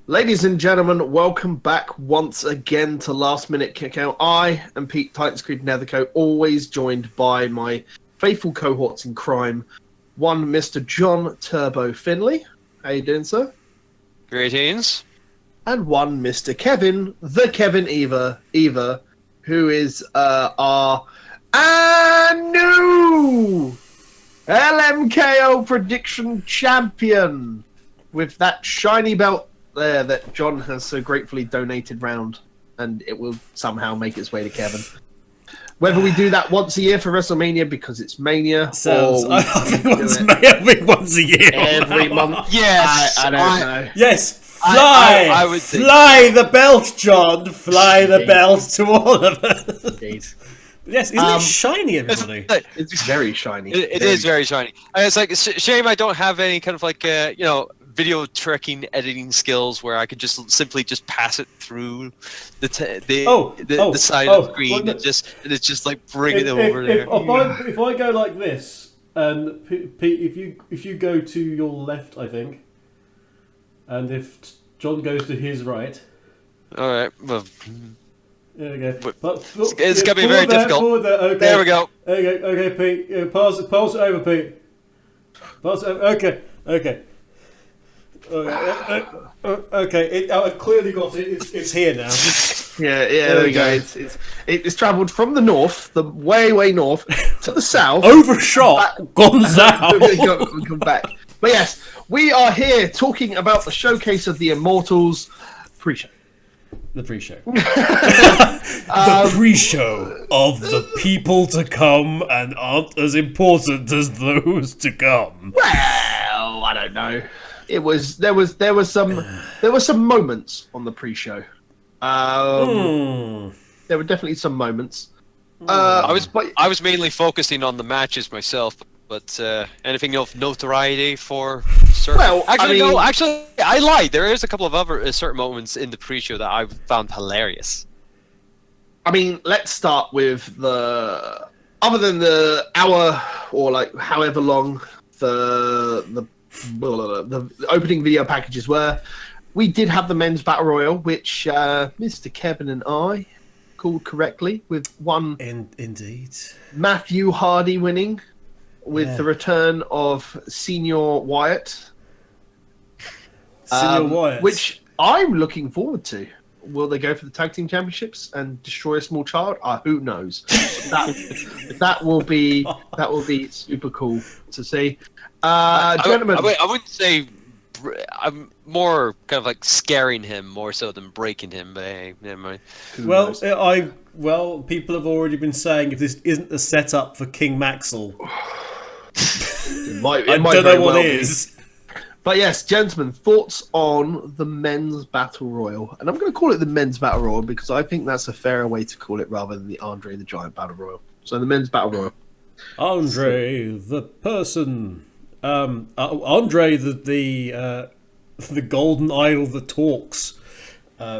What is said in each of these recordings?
Ladies and gentlemen, welcome back once again to Last Minute Kickout. I am Pete Titans Creed Netherco, always joined by my faithful cohorts in crime. One, Mr. John Turbo Finley. How you doing, sir? Greetings. And one, Mr. Kevin, the Kevin Eva, who is our new LMKO prediction champion with that shiny belt there that John has so gratefully donated round, and it will somehow make its way to Kevin. Whether we do that once a year for WrestleMania because it's Mania, sounds. or I think once a year, every month. Yes, I don't know. Yes, fly, I would fly the belt, John. Fly the belt to all of us. Indeed. Yes, isn't it shiny, everybody? It's very shiny. It is very shiny. It's like shame I don't have any kind of like video tracking editing skills where I could just simply just pass it through the side of the screen and it's just like bring it over there. If I go like this, and Pete, if you go to your left, I think, and if John goes to his right. All right. Well, there we go. It's gonna be very difficult. Okay. There we go. Okay, Pete. Pass it over, Pete. Pass it over. Okay. Okay. I've clearly got it. It's here now. Yeah. There we go. It's travelled from the north, the way north, to the south. Overshot. Gone south. We come back. But yes, we are here talking about the showcase of the Immortals pre-show. The pre-show. The pre-show of the people to come and aren't as important as those to come. Well, I don't know. There was some moments on the pre-show. There were definitely some moments. I was mainly focusing on the matches myself, but anything of notoriety for certain. Well, actually, I lied. There is a couple of other certain moments in the pre-show that I found hilarious. I mean, let's start with other than the hour or like however long the opening video packages were. We did have the men's battle royal, which Mr. Kevin and I called correctly, with one indeed Matthew Hardy winning with the return of Senior Wyatt. Which I'm looking forward to. Will they go for the tag team championships and destroy a small child? Who knows? that will be super cool to see. Gentlemen, I wouldn't say. I'm more kind of like scaring him more so than breaking him. But hey, never mind. Well, people have already been saying if this isn't a setup for King Maxwell, I don't know what it is. But yes, gentlemen, thoughts on the men's battle royal, and I'm going to call it the men's battle royal because I think that's a fairer way to call it rather than the Andre the Giant battle royal. So the men's battle royal. Andre the person. Andre the golden idol that talks.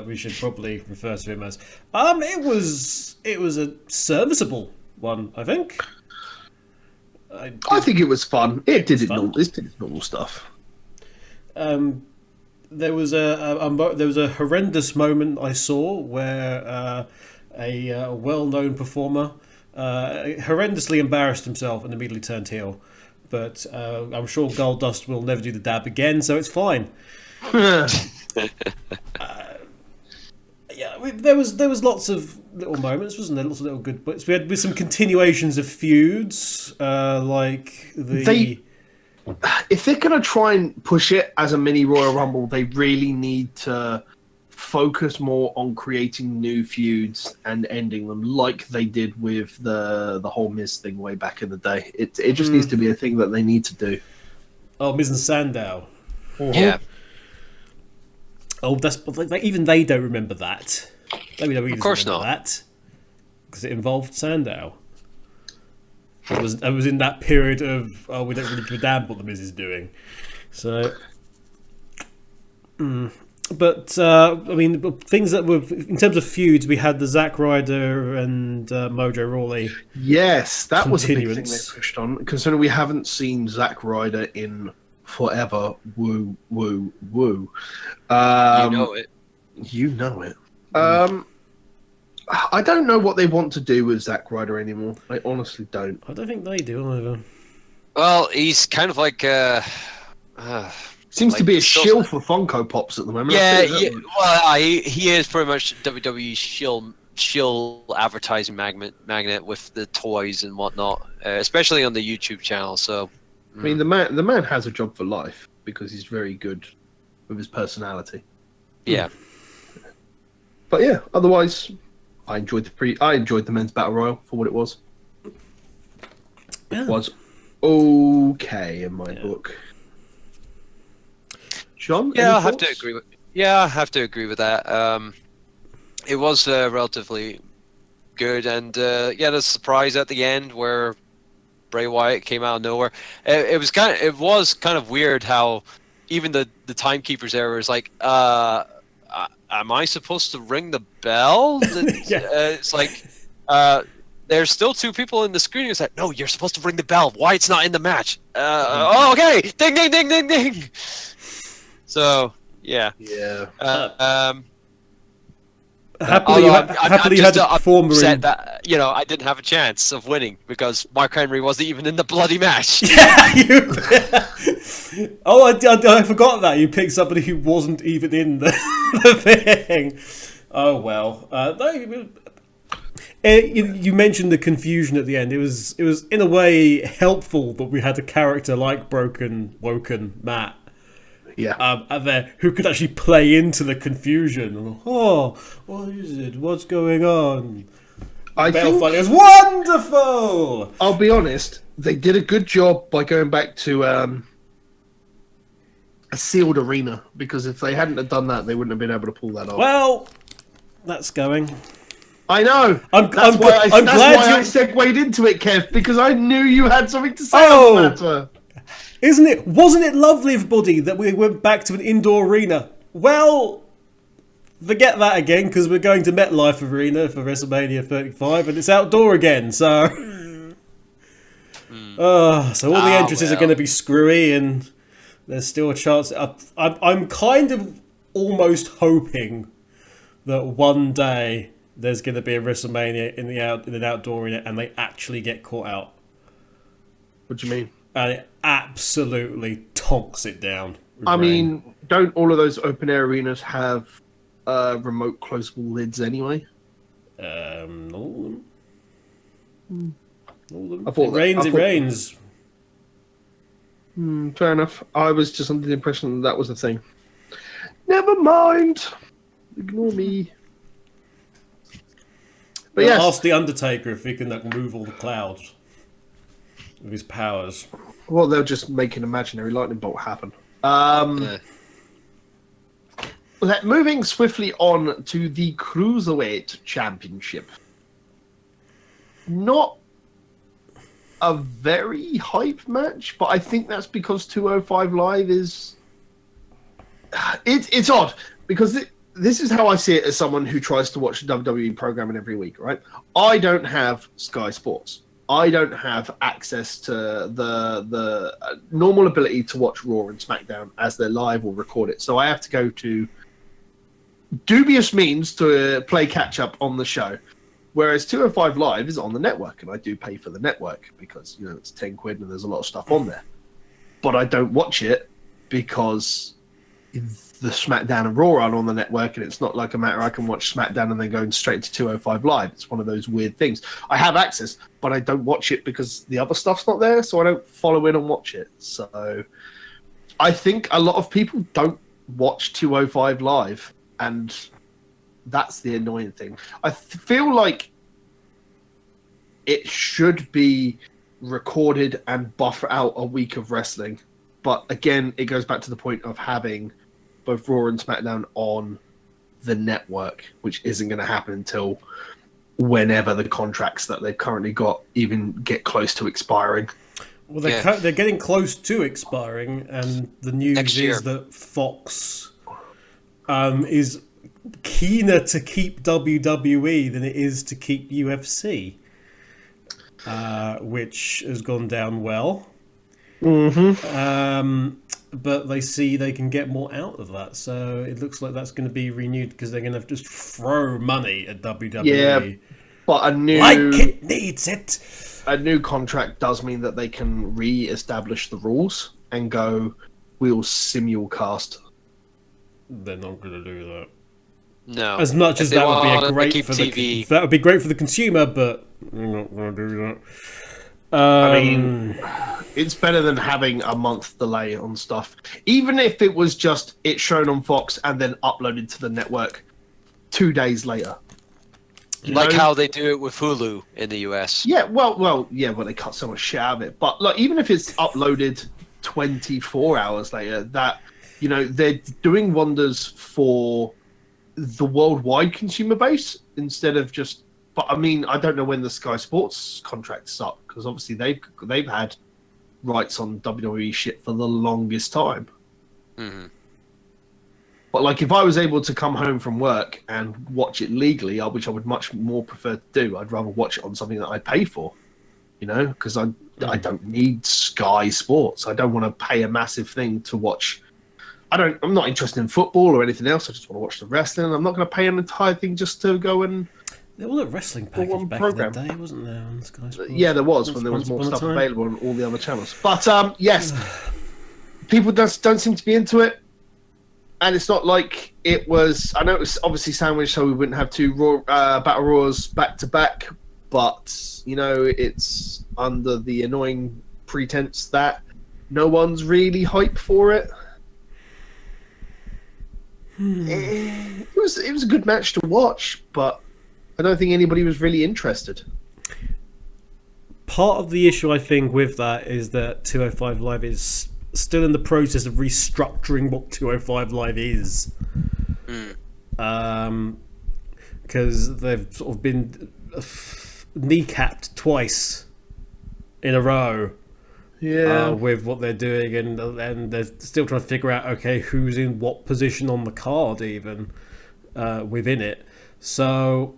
We should probably refer to him as. It was a serviceable one, I think. I think it was fun. It did its normal stuff. There was a horrendous moment I saw where a well-known performer horrendously embarrassed himself and immediately turned heel. But I'm sure Goldust will never do the dab again, so it's fine. There was lots of little moments, wasn't there? Lots of little good bits. We had some continuations of feuds, like the. If they're gonna try and push it as a mini Royal Rumble, they really need to focus more on creating new feuds and ending them, like they did with the whole Miz thing way back in the day. It just needs to be a thing that they need to do. Oh, Miz and Sandow. Yeah. Oh, that's even they don't remember that. WWE of course not. That because it involved Sandow. I was in that period of we don't really give a damn what the Miz is doing. So, but I mean, things that were in terms of feuds, we had the Zack Ryder and Mojo Rawley. Yes, that was a big thing they pushed on. Considering we haven't seen Zack Ryder in forever. Woo, woo, woo. You know it. You know it. I don't know what they want to do with Zack Ryder anymore. I honestly don't. I don't think they do either. Well, he's kind of like seems to be a shill for Funko Pops at the moment. Yeah, well, he is pretty much WWE shill advertising magnet with the toys and whatnot, especially on the YouTube channel. So, I mean, the man has a job for life because he's very good with his personality. Yeah, but yeah, otherwise, I enjoyed the men's battle royal for what it was. Yeah. It was okay in my book. John, I have to agree with that. It was relatively good, and the surprise at the end where Bray Wyatt came out of nowhere. It was kind of weird how even the timekeepers there was like, am I supposed to ring the bell? It's like, there's still two people in the screen. It's like, no, you're supposed to ring the bell. Wyatt's not in the match. Okay, ding, ding, ding, ding, ding. So yeah. Happily, you had to perform that I didn't have a chance of winning because Mark Henry wasn't even in the bloody match. I forgot that you picked somebody who wasn't even in the thing. Oh well. You mentioned the confusion at the end. It was in a way helpful that we had a character like Woken Matt. And there who could actually play into the confusion. Oh, what is it? What's going on? I think it was wonderful. I'll be honest. They did a good job by going back to a sealed arena, because if they hadn't have done that, they wouldn't have been able to pull that off. Well, that's going. I know. That's why I segued into it, Kev, because I knew you had something to say on the matter. Wasn't it lovely, everybody, that we went back to an indoor arena? Well, forget that again, because we're going to MetLife Arena for WrestleMania 35, and it's outdoor again, so... so all the entrances are going to be screwy, and there's still a chance... I'm kind of almost hoping that one day there's going to be a WrestleMania in an outdoor arena, and they actually get caught out. What do you mean? And it absolutely tonks it down. I mean, don't all of those open air arenas have remote closable lids anyway? All of them. It rains. Fair enough. I was just under the impression that was a thing. Never mind. Ignore me. But yes. Ask the Undertaker if he can move all the clouds with his powers. Well, they'll just make an imaginary lightning bolt happen. Moving swiftly on to the Cruiserweight Championship. Not a very hype match, but I think that's because 205 Live is... It's odd, because this is how I see it as someone who tries to watch WWE programming every week, right? I don't have Sky Sports. I don't have access to the normal ability to watch Raw and SmackDown as they're live or record it. So I have to go to dubious means to play catch up on the show. Whereas 205 Live is on the network, and I do pay for the network because, it's 10 quid and there's a lot of stuff on there. But I don't watch it because the SmackDown and Raw aren't on the network, and it's not like a matter I can watch SmackDown and then go straight to 205 Live. It's one of those weird things. I have access, but I don't watch it because the other stuff's not there, so I don't follow in and watch it. So I think a lot of people don't watch 205 Live, and that's the annoying thing. I feel like it should be recorded and buffer out a week of wrestling. But again, it goes back to the point of having both Raw and SmackDown on the network, which isn't going to happen until whenever the contracts that they've currently got even get close to expiring. Well, they're getting close to expiring, and the news is that Fox is keener to keep WWE than it is to keep UFC, which has gone down well. Mm-hmm. but they see they can get more out of that. So it looks like that's going to be renewed because they're going to just throw money at WWE. Yeah, but like it needs it. A new contract does mean that they can re-establish the rules and go, we'll simulcast. They're not going to do that. No. As much as that would be great for the that would be great for the consumer, but they're not going to do that. I mean, it's better than having a month delay on stuff. Even if it was just it shown on Fox and then uploaded to the network 2 days later. Like how they do it with Hulu in the US. Yeah, well, they cut so much shit out of it. But like, even if it's uploaded 24 hours later, that they're doing wonders for the worldwide consumer base instead of just. But I mean, I don't know when the Sky Sports contract's up because obviously they've had rights on WWE shit for the longest time. Mm-hmm. But like, if I was able to come home from work and watch it legally, which I would much more prefer to do, I'd rather watch it on something that I pay for. Because I don't need Sky Sports. I don't want to pay a massive thing to watch. I'm not interested in football or anything else. I just want to watch the wrestling. I'm not going to pay an entire thing just to go and. There was a wrestling package back in the day, wasn't there, on Sky Sports? Yeah, there was when there was more stuff available on all the other channels. But yes, people don't seem to be into it, and it's not like it was. I know it was obviously sandwiched, so we wouldn't have two Battle Royals back to back. But it's under the annoying pretense that no one's really hyped for it. It was a good match to watch, but I don't think anybody was really interested. Part of the issue, I think, with that is that 205 Live is still in the process of restructuring what 205 Live is. Because they've sort of been kneecapped twice in a row. Yeah, with what they're doing, and they're still trying to figure out, okay, who's in what position on the card, even within it. So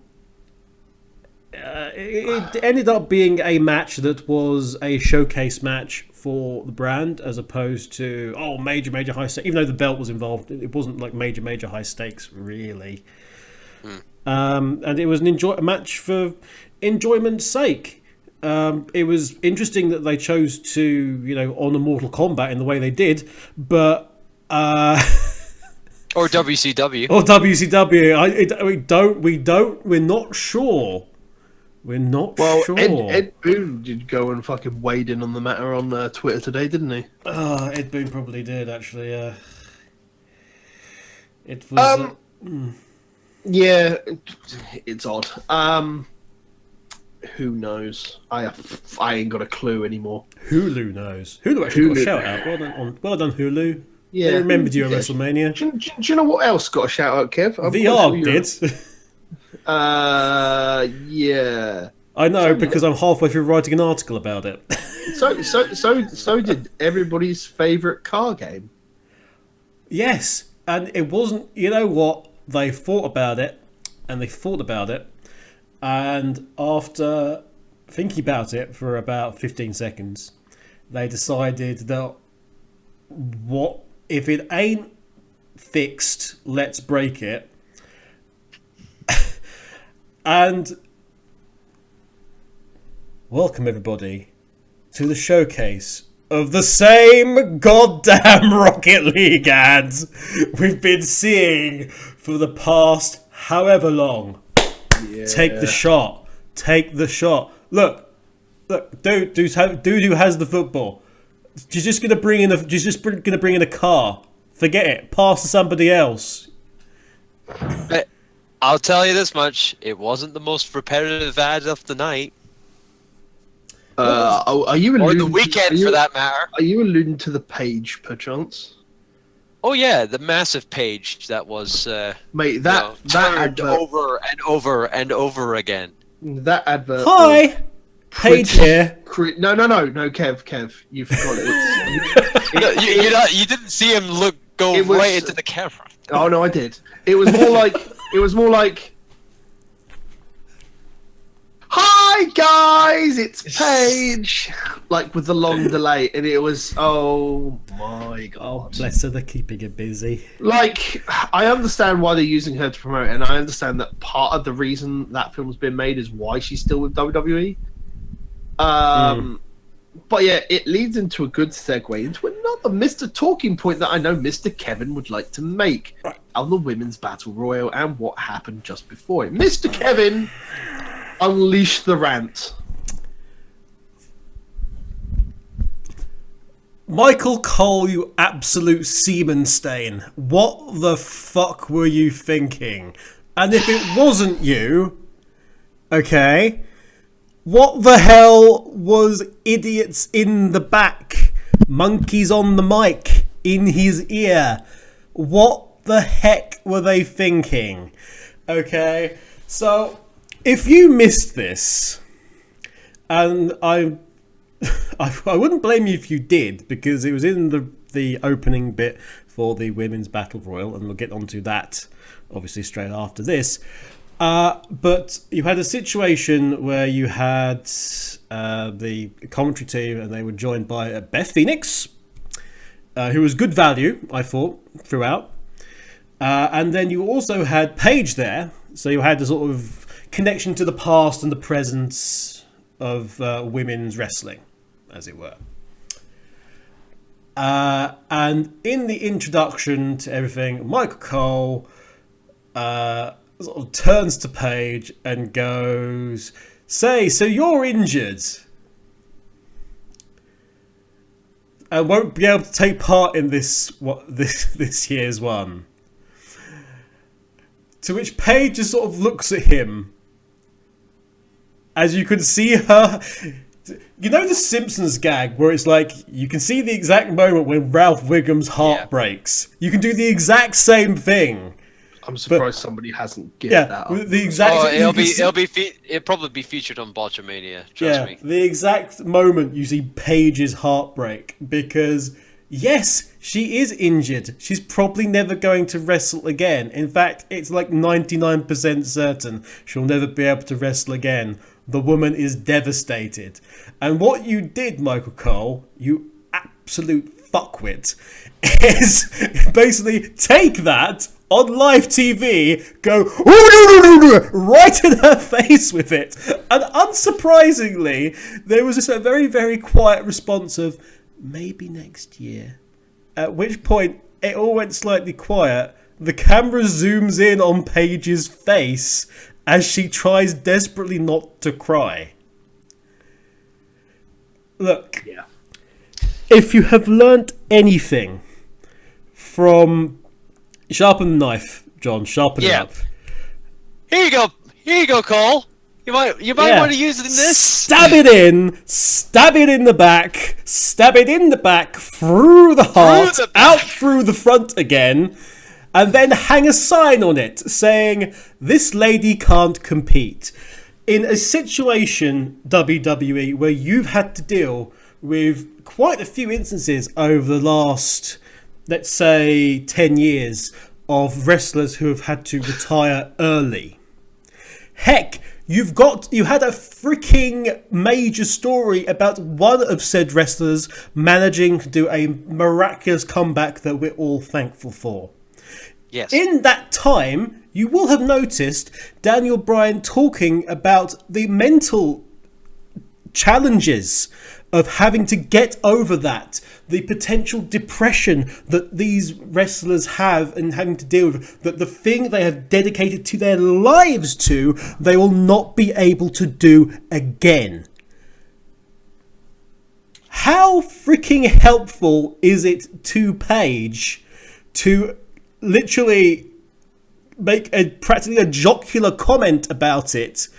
it ended up being a match that was a showcase match for the brand, as opposed to major high stakes. Even though the belt was involved, it wasn't like major high stakes really. And it was a match for enjoyment's sake. It was interesting that they chose to, honor Mortal Kombat in the way they did, but or WCW. Or WCW. We're not sure. We're not sure. Ed Boon did go and fucking wade in on the matter on Twitter today, didn't he? Ed Boon probably did, actually. It was. Yeah, it's odd. Who knows? I ain't got a clue anymore. Hulu knows. Hulu actually got a shout out. Well done, Hulu. Yeah, they remembered you at WrestleMania. Do you know what else got a shout out, Kev? VR did. Yeah. I know because I'm halfway through writing an article about it. So did everybody's favourite car game. Yes, and it wasn't. You know what? They thought about it, and they thought about it. And after thinking about it for about 15 seconds, they decided that what if it ain't fixed, let's break it. And welcome everybody to the showcase of the same goddamn Rocket League ads we've been seeing for the past however long. Yeah. Take the shot. Look, dude who has the football. She's just gonna bring in a car. Forget it. Pass to somebody else. I'll tell you this much: it wasn't the most repetitive ad of the night. Are you alluding or the weekend, for that matter? Are you alluding to the Paige, perchance? Oh yeah, the massive Paige that was mate. That advert over and over and over again. That advert. Hi, Paige here. No, Kev, you forgot it. You didn't see him go right into the camera. Oh no, I did. It was more like. Hi guys, it's Paige. Like with the long delay, and it was my god! Oh, bless her, they're keeping her busy. Like, I understand why they're using her to promote, and I understand that part of the reason that film's been made is why she's still with WWE. But yeah, it leads into a good segue into another Mr. Talking Point that I know Mr. Kevin would like to make on the Women's Battle Royal and what happened just before it. Mr. Kevin, unleash the rant. Michael Cole, you absolute semen stain. What the fuck were you thinking? And if it wasn't you, okay, what the hell was idiots in the back, monkeys on the mic, in his ear? What the heck were they thinking? Okay, so if you missed this, and I wouldn't blame you if you did, because it was in the opening bit for the Women's Battle Royal, and we'll get onto that obviously straight after this. But you had a situation where you had the commentary team, and they were joined by Beth Phoenix, who was good value, I thought, throughout. And then you also had Paige there, so you had a sort of connection to the past and the present of women's wrestling, as it were. And in the introduction to everything, Michael Cole sort of turns to Paige and goes, "Say, so you're injured and won't be able to take part in this year's one." To which Paige just sort of looks at him, as you could see her. You know the Simpsons gag where it's like you can see the exact moment when Ralph Wiggum's heart breaks. You can do the exact same thing. I'm surprised somebody hasn't given that up. The exact. It'll probably be featured on Botchamania. Trust me. The exact moment you see Paige's heart break, because yes, she is injured. She's probably never going to wrestle again. In fact, it's like 99% certain she'll never be able to wrestle again. The woman is devastated. And what you did, Michael Cole, you absolute fuckwit, is basically take that on live TV, go right in her face with it. And unsurprisingly, there was just a very, very quiet response of, maybe next year. At which point, it all went slightly quiet. The camera zooms in on Paige's face as she tries desperately not to cry. Look, if you have learnt anything from... Sharpen the knife, John. Sharpen it up. Here you go, Cole. You might want to use it in this. Stab it in. Stab it in the back. Stab it in the back, through the heart, out through the front again, and then hang a sign on it saying, "This lady can't compete." In a situation, WWE, where you've had to deal with quite a few instances over the last, let's say, 10 years of wrestlers who have had to retire early. Heck, you had a freaking major story about one of said wrestlers managing to do a miraculous comeback that we're all thankful for. Yes. In that time, you will have noticed Daniel Bryan talking about the mental challenges of having to get over that, the potential depression that these wrestlers have and having to deal with, that the thing they have dedicated to their lives to, they will not be able to do again. How freaking helpful is it to Paige to literally make practically a jocular comment about it?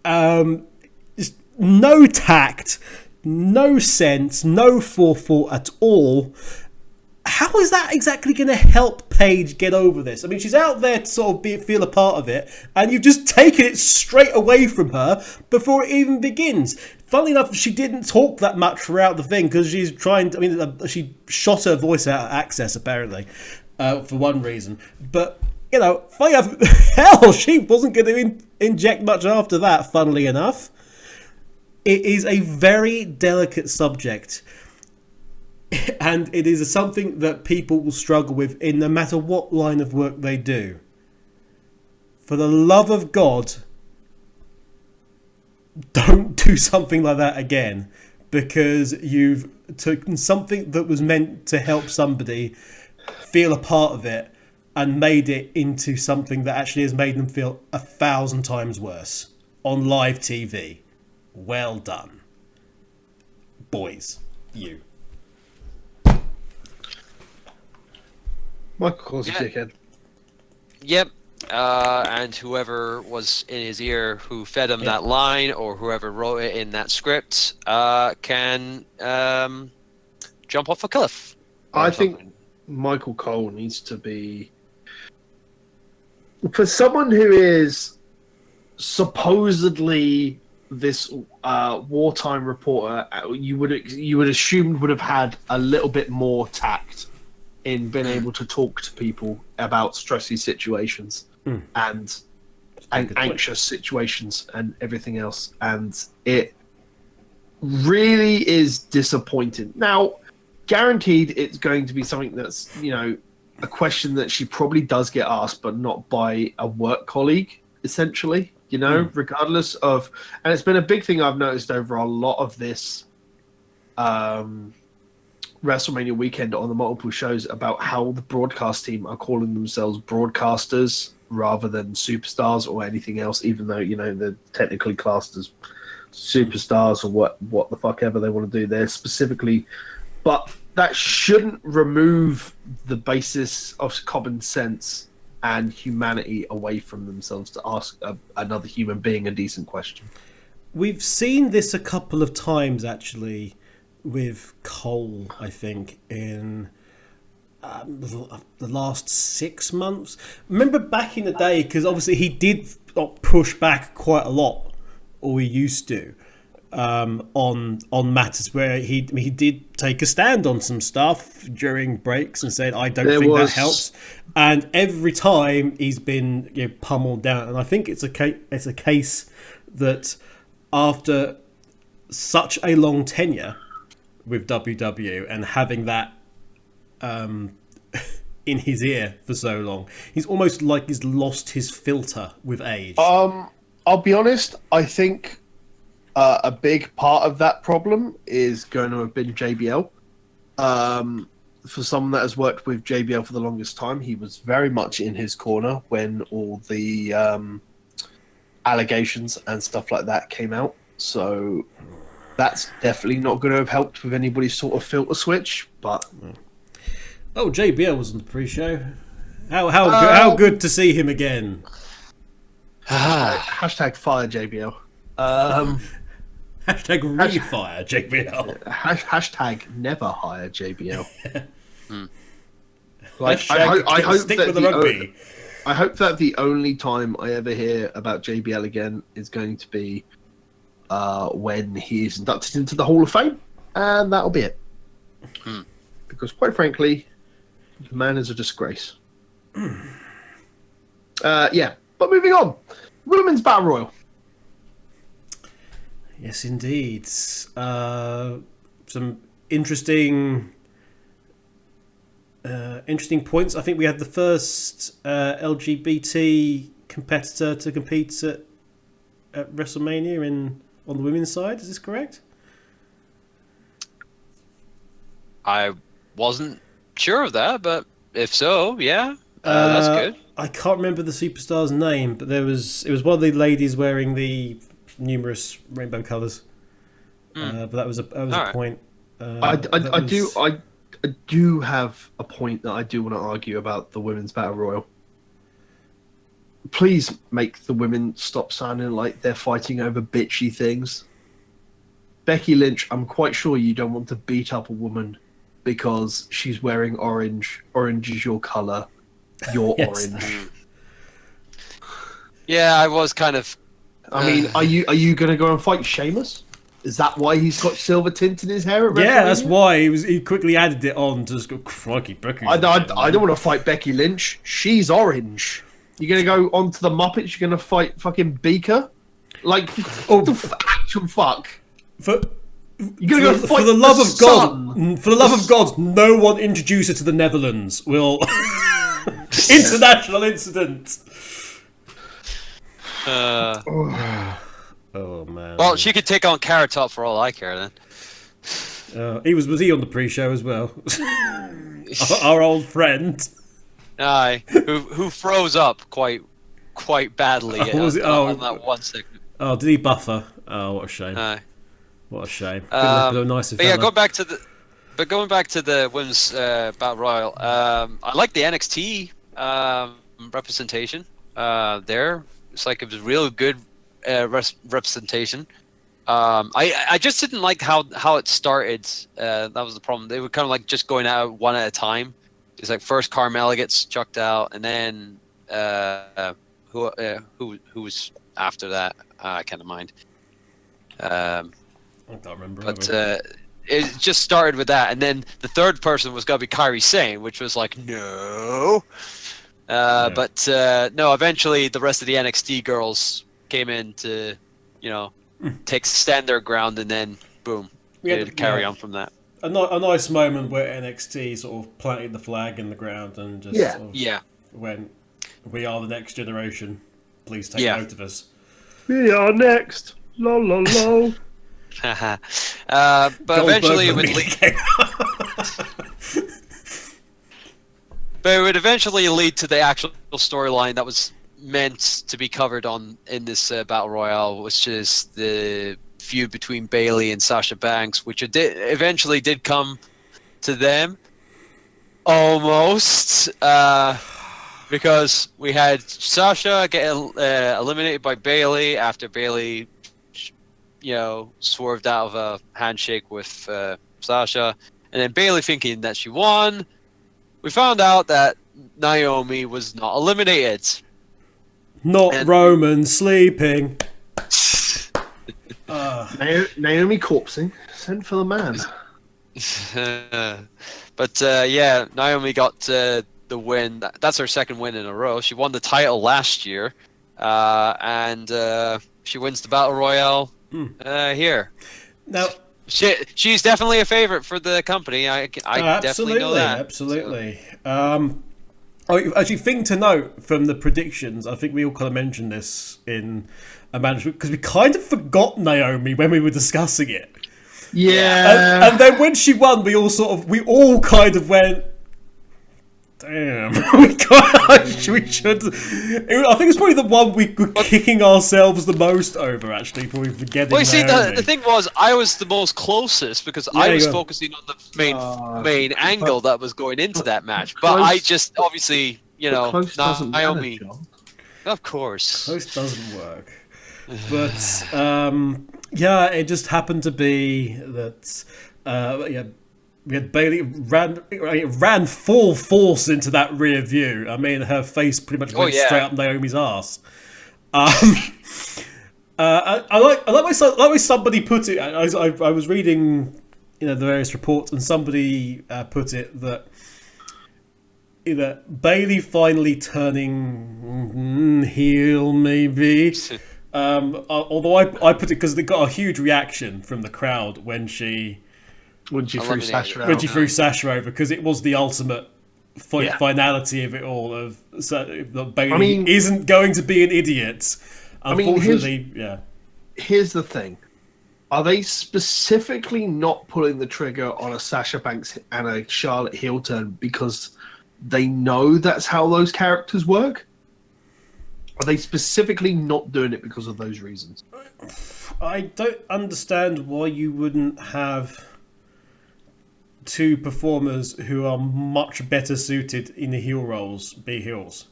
Just no tact, no sense, no forethought at all. How is that exactly going to help Paige get over this? I mean, she's out there to sort of feel a part of it, and you've just taken it straight away from her before it even begins. Funnily enough, she didn't talk that much throughout the thing because she's trying to, I mean, she shot her voice out of access, apparently, for one reason. But, you know, funny enough, hell, she wasn't going to inject much after that, funnily enough. It is a very delicate subject. And it is something that people will struggle with in no matter what line of work they do. For the love of God, don't do something like that again, because you've taken something that was meant to help somebody feel a part of it and made it into something that actually has made them feel 1,000 times worse on live TV. Well done. Boys, you. Michael calls a dickhead. Yep. And whoever was in his ear who fed him that line, or whoever wrote it in that script, can jump off a cliff. I think Michael Cole needs to be, for someone who is supposedly this wartime reporter, you would assume would have had a little bit more tact in being able to talk to people about stressy situations and anxious situations and everything else. And it really is disappointing. Now, guaranteed it's going to be something that's, a question that she probably does get asked, but not by a work colleague, essentially, regardless of... And it's been a big thing I've noticed over a lot of this WrestleMania weekend on the multiple shows about how the broadcast team are calling themselves broadcasters rather than superstars or anything else, even though, they're technically classed as superstars or what the fuck ever they want to do there specifically. But that shouldn't remove the basis of common sense and humanity away from themselves to ask another human being a decent question. We've seen this a couple of times, actually, with Cole, I think, in the last 6 months. Remember back in the day, because obviously he did push back quite a lot, or he used to, on matters where he did take a stand on some stuff during breaks and said, I don't think that helps. And every time he's been pummeled down. And I think it's a case that after such a long tenure with WWE and having that in his ear for so long, he's almost like he's lost his filter with age. I'll be honest, I think a big part of that problem is going to have been JBL. For someone that has worked with JBL for the longest time, he was very much in his corner when all the allegations and stuff like that came out. So that's definitely not going to have helped with anybody's sort of filter switch. But JBL was on the pre-show. How good to see him again. Hashtag fire JBL. Hashtag refire JBL. Hashtag never hire JBL. I hope stick with the rugby. I hope that the only time I ever hear about JBL again is going to be when he is inducted into the Hall of Fame, and that'll be it. Because quite frankly, the man is a disgrace. Yeah, but moving on. Women's Battle Royal. Yes, indeed. Some interesting points. I think we had the first LGBT competitor to compete at WrestleMania on the women's side. Is this correct? I wasn't sure of that, but if so, yeah, that's good. I can't remember the superstar's name, but it was one of the ladies wearing the numerous rainbow colours. But that was a point. I do have a point that I do want to argue about the Women's Battle Royal. Please make the women stop sounding like they're fighting over bitchy things. Becky Lynch, I'm quite sure you don't want to beat up a woman because she's wearing orange. Orange is your colour. You're Yes. orange. Yeah, I was kind of... I mean, are you going to go and fight Sheamus? Is that why he's got silver tint in his hair? At Yeah, that's why he quickly added it on to just go, crikey, Becky. I don't want to fight Becky Lynch. She's orange. You're going to go onto the Muppets? You're going to fight fucking Beaker? Like, actual fuck. You're gonna go fight for the love of sun. God, for the love of God, no one introduce her to the Netherlands. Will international incident. Oh man. Well, she could take on Carrot Top for all I care then. Was he on the pre-show as well? Our old friend. Aye, who froze up quite badly on that one segment. Oh, did he buffer? Oh, what a shame. Aye. What a shame. Nicer but yeah, going back to the women's battle royal. I like the NXT representation there. It's like it was real good representation. I just didn't like how it started. That was the problem. They were kind of like just going out one at a time. It's like first Carmella gets chucked out, and then who was after that? I can't mind. I don't remember. But it just started with that, and then the third person was gonna be Kairi Sane, which was like no. But no. Eventually, the rest of the NXT girls came in to, stand their ground, and then boom, we had to carry on from that. A nice moment where NXT sort of planted the flag in the ground and just went, "We are the next generation. Please take note of us. We are next." Lol, lol, lol. But eventually it would lead to the actual storyline that was meant to be covered in this battle royale, which is the feud between Bayley and Sasha Banks, which eventually did come to them almost, because we had Sasha get eliminated by Bayley after Bayley swerved out of a handshake with Sasha, and then Bayley thinking that she won. We found out that Naomi was not eliminated. Roman sleeping. Naomi corpsing. Sent for the man. But Naomi got the win. That's her second win in a row. She won the title last year, and she wins the Battle Royale here. Now, she's definitely a favorite for the company. I definitely know that. Absolutely. Actually, thing to note from the predictions, I think we all kind of mentioned this in a management, because we kind of forgot Naomi when we were discussing it. Yeah. And then when she won, we all kind of went, damn, we should. I think it's probably the one we were kicking ourselves the most over, actually, probably forgetting. Well, you see, the thing was, I was the most closest because I was focusing on the main angle that was going into that match. But I just obviously, Naomi. Of course, close doesn't work. But it just happened to be that we had Bayley ran full force into that rear view. I mean, her face pretty much went straight up Naomi's ass. I like the way somebody put it. I was reading, the various reports, and somebody put it that Bayley finally turning heel, maybe. Although I put it because they got a huge reaction from the crowd when she threw Sasha out. When she threw Sasha over, because it was the ultimate finality of it all. That Bayley isn't going to be an idiot. Unfortunately, Here's the thing: are they specifically not pulling the trigger on a Sasha Banks and a Charlotte heel turn because they know that's how those characters work? Are they specifically not doing it because of those reasons? I don't understand why you wouldn't have two performers who are much better suited in the heel roles be heels.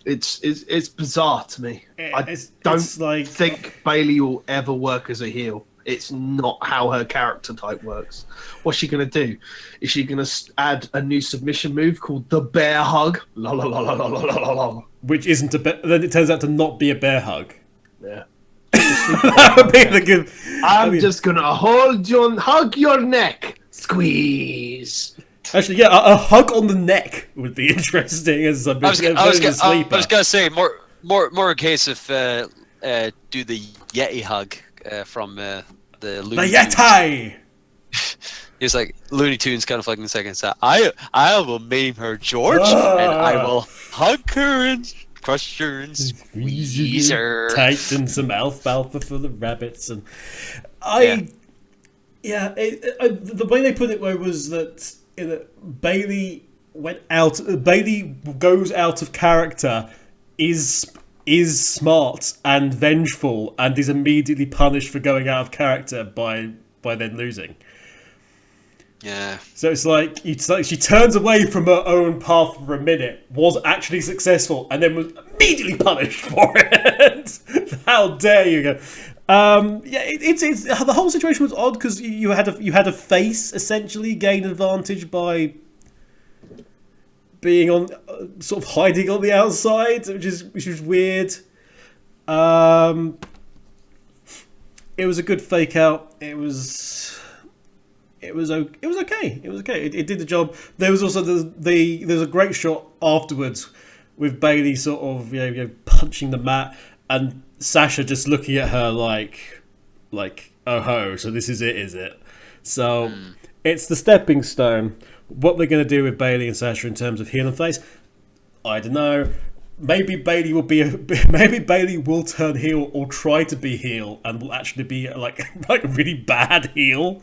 It's bizarre to me. I don't think Bayley will ever work as a heel. It's not how her character type works. What's she going to do? Is she going to add a new submission move called the bear hug? La, la, la, la, la, la, la, la. Which isn't a bear... Then it turns out to not be a bear hug. Yeah. I'm just going to hug your neck. Squeeze. Actually, a hug on the neck would be interesting. As I was going to say, more a case of do the Yeti hug from the Looney The Yeti! He was like, Looney Tunes kind of like in the second set. I will name her George, and I will hug her and crush her and squeeze her. Tighten some alfalfa for the rabbits. And the way they put it was that Bailey goes out of character, is smart and vengeful, and is immediately punished for going out of character by then losing. Yeah. So it's like she turns away from her own path for a minute, was actually successful, and then was immediately punished for it. How dare you go? It's the whole situation was odd because you had a face essentially gain advantage by being on sort of hiding on the outside, which is weird. It was a good fake out. It was okay. It did the job. There was also there's a great shot afterwards with Bailey sort of punching the mat and Sasha just looking at her like oh ho, so this is it, is it? So it's the stepping stone. What they're going to do with Bailey and Sasha in terms of heel and face, I don't know. Maybe Bailey will turn heel or try to be heel and will actually be like a really bad heel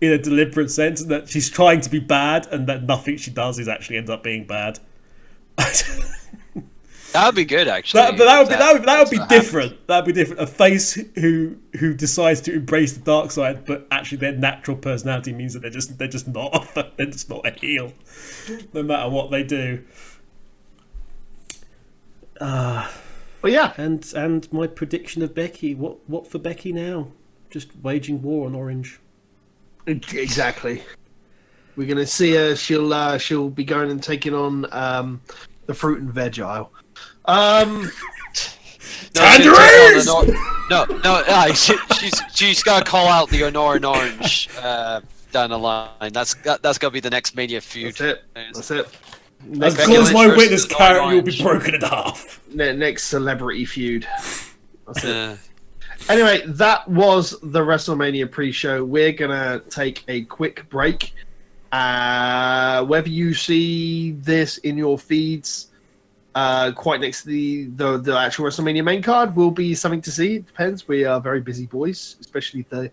in a deliberate sense, that she's trying to be bad and that nothing she does is actually end up being bad. That would be good, actually. That would be different. That would be different. A face who decides to embrace the dark side, but actually their natural personality means that they're just not a heel, no matter what they do. Well, yeah. And my prediction of Becky. What for Becky now? Just waging war on Orange. Exactly. We're gonna see her. She'll be going and taking on the fruit and veg aisle. Tangerines! She's got to call out the Honor and Orange down the line. That's got to be the next Mania feud. That's it. As close my witness carrot, you'll be broken in half. Next celebrity feud. That's it. Anyway, that was the WrestleMania pre-show. We're gonna take a quick break. Whether you see this in your feeds quite next to the actual WrestleMania main card will be something to see. It depends. We are very busy boys, especially the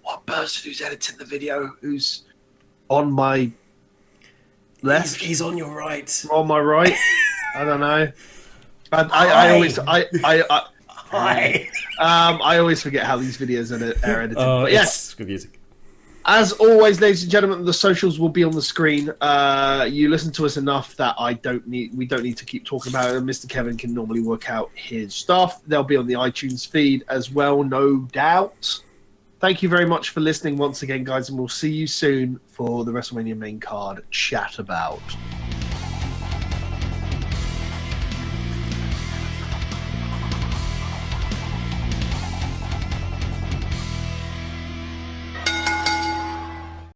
one person who's editing the video, who's on my left. He's on your right. On my right. I don't know. I always forget how these videos are edited. But yes, confusing. As always, ladies and gentlemen, the socials will be on the screen. You listen to us enough that we don't need to keep talking about it. And Mr. Kevin can normally work out his stuff. They'll be on the iTunes feed as well, no doubt. Thank you very much for listening once again, guys, and we'll see you soon for the WrestleMania main card chat about.